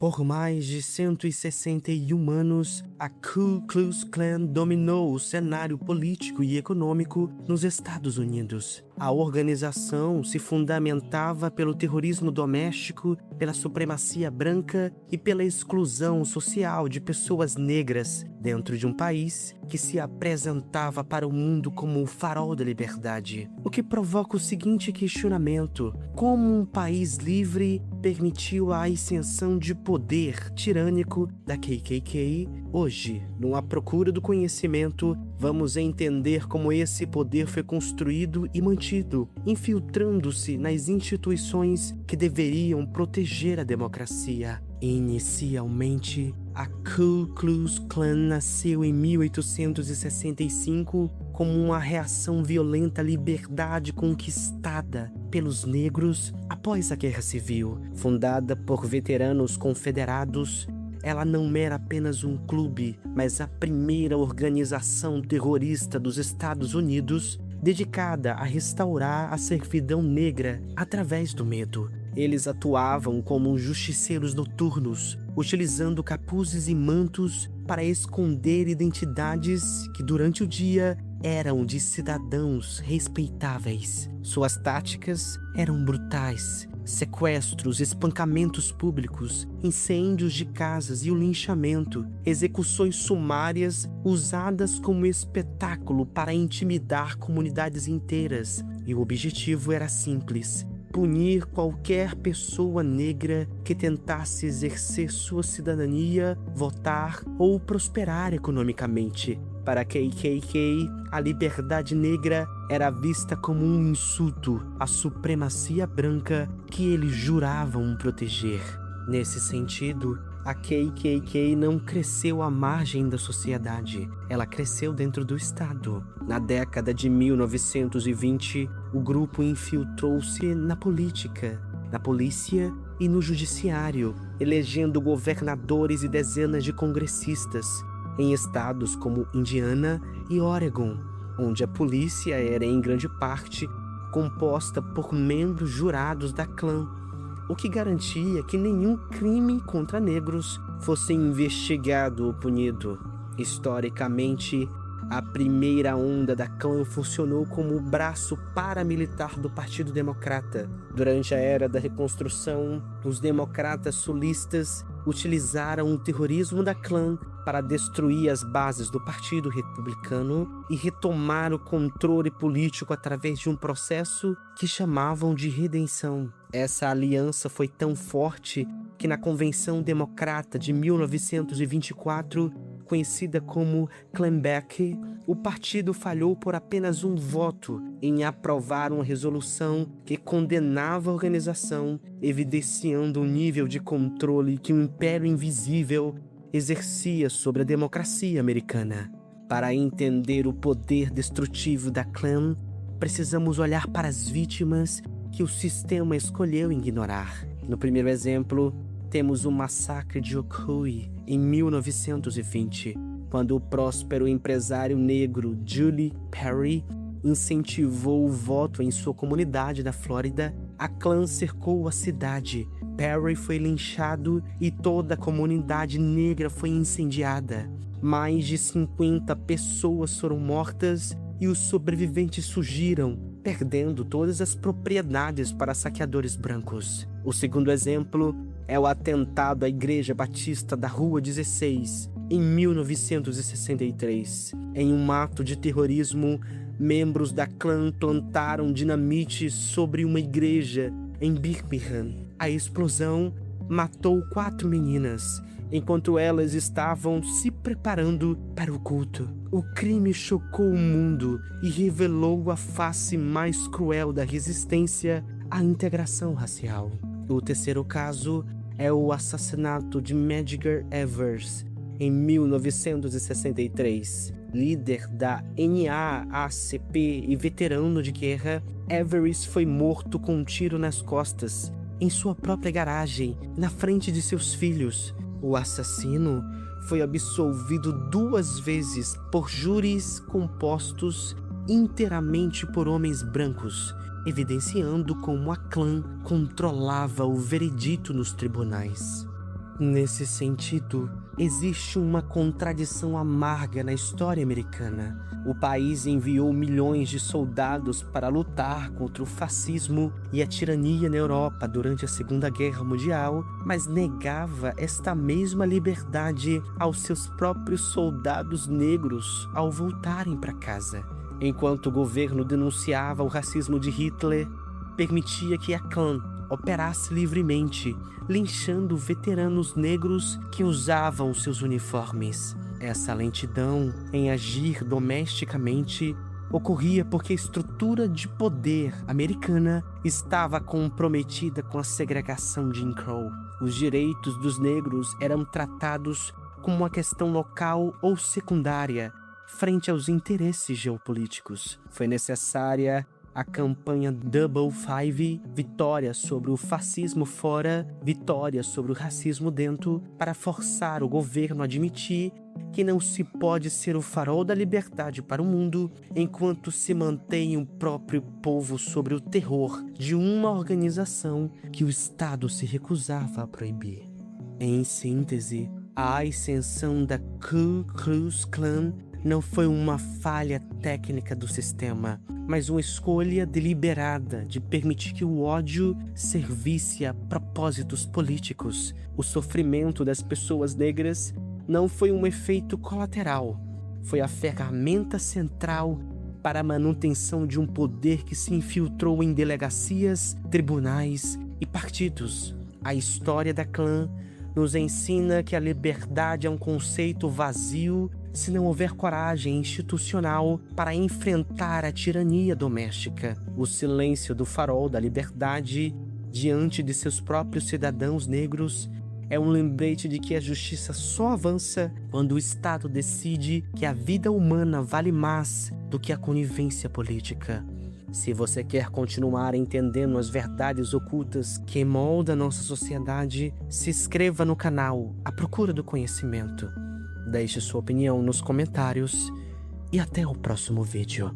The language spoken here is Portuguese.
Por mais de 161 anos, a Ku Klux Klan dominou o cenário político e econômico nos Estados Unidos. A organização se fundamentava pelo terrorismo doméstico, pela supremacia branca e pela exclusão social de pessoas negras dentro de um país que se apresentava para o mundo como o farol da liberdade. O que provoca o seguinte questionamento: como um país livre permitiu a ascensão de poder tirânico da KKK? Hoje, numa procura do conhecimento, vamos entender como esse poder foi construído e mantido, infiltrando-se nas instituições que deveriam proteger a democracia. Inicialmente, a Ku Klux Klan nasceu em 1865 como uma reação violenta à liberdade conquistada pelos negros após a Guerra Civil. Fundada por veteranos confederados, ela não era apenas um clube, mas a primeira organização terrorista dos Estados Unidos dedicada a restaurar a servidão negra através do medo. Eles atuavam como justiceiros noturnos, utilizando capuzes e mantos para esconder identidades que durante o dia eram de cidadãos respeitáveis. Suas táticas eram brutais: sequestros, espancamentos públicos, incêndios de casas e o linchamento, execuções sumárias usadas como espetáculo para intimidar comunidades inteiras. E o objetivo era simples: punir qualquer pessoa negra que tentasse exercer sua cidadania, votar ou prosperar economicamente. Para a KKK, a liberdade negra era vista como um insulto à supremacia branca que eles juravam proteger. Nesse sentido, a KKK não cresceu à margem da sociedade, ela cresceu dentro do Estado. Na década de 1920, o grupo infiltrou-se na política, na polícia e no judiciário, elegendo governadores e dezenas de congressistas em estados como Indiana e Oregon, onde a polícia era em grande parte composta por membros jurados da Klan, o que garantia que nenhum crime contra negros fosse investigado ou punido. Historicamente, a primeira onda da Klan funcionou como o braço paramilitar do Partido Democrata. Durante a era da Reconstrução, os democratas sulistas utilizaram o terrorismo da Klan para destruir as bases do Partido Republicano e retomar o controle político através de um processo que chamavam de redenção. Essa aliança foi tão forte que na Convenção Democrata de 1924, conhecida como Clambake, o partido falhou por apenas um voto em aprovar uma resolução que condenava a organização, evidenciando o nível de controle que o Império Invisível exercia sobre a democracia americana. Para entender o poder destrutivo da Klan, precisamos olhar para as vítimas que o sistema escolheu ignorar. No primeiro exemplo, temos o massacre de Ocoee, em 1920, quando o próspero empresário negro Julie Perry incentivou o voto em sua comunidade da Flórida. A Klan cercou a cidade. Perry foi linchado e toda a comunidade negra foi incendiada. Mais de 50 pessoas foram mortas e os sobreviventes fugiram, perdendo todas as propriedades para saqueadores brancos. O segundo exemplo é o atentado à Igreja Batista da Rua 16, em 1963. Em um ato de terrorismo, membros da Klan plantaram dinamite sobre uma igreja em Birmingham. A explosão matou 4 meninas, enquanto elas estavam se preparando para o culto. O crime chocou o mundo e revelou a face mais cruel da resistência à integração racial. O terceiro caso é o assassinato de Medgar Evers, em 1963. Líder da NAACP e veterano de guerra, Evers foi morto com um tiro nas costas, em sua própria garagem, na frente de seus filhos. O assassino foi absolvido 2 vezes por júris compostos inteiramente por homens brancos, evidenciando como a Klan controlava o veredito nos tribunais. Nesse sentido, existe uma contradição amarga na história americana. O país enviou milhões de soldados para lutar contra o fascismo e a tirania na Europa durante a Segunda Guerra Mundial, mas negava esta mesma liberdade aos seus próprios soldados negros ao voltarem para casa. Enquanto o governo denunciava o racismo de Hitler, permitia que a Klan operasse livremente, linchando veteranos negros que usavam seus uniformes. Essa lentidão em agir domesticamente ocorria porque a estrutura de poder americana estava comprometida com a segregação de Jim Crow. Os direitos dos negros eram tratados como uma questão local ou secundária, frente aos interesses geopolíticos. Foi necessária a campanha Double Five, vitória sobre o fascismo fora, vitória sobre o racismo dentro, para forçar o governo a admitir que não se pode ser o farol da liberdade para o mundo enquanto se mantém o próprio povo sobre o terror de uma organização que o Estado se recusava a proibir. Em síntese, a ascensão da Ku Klux Klan não foi uma falha técnica do sistema, mas uma escolha deliberada de permitir que o ódio servisse a propósitos políticos. O sofrimento das pessoas negras não foi um efeito colateral, foi a ferramenta central para a manutenção de um poder que se infiltrou em delegacias, tribunais e partidos. A história da Klan nos ensina que a liberdade é um conceito vazio se não houver coragem institucional para enfrentar a tirania doméstica. O silêncio do farol da liberdade diante de seus próprios cidadãos negros é um lembrete de que a justiça só avança quando o Estado decide que a vida humana vale mais do que a conivência política. Se você quer continuar entendendo as verdades ocultas que moldam nossa sociedade, se inscreva no canal À Procura do Conhecimento. Deixe sua opinião nos comentários e até o próximo vídeo.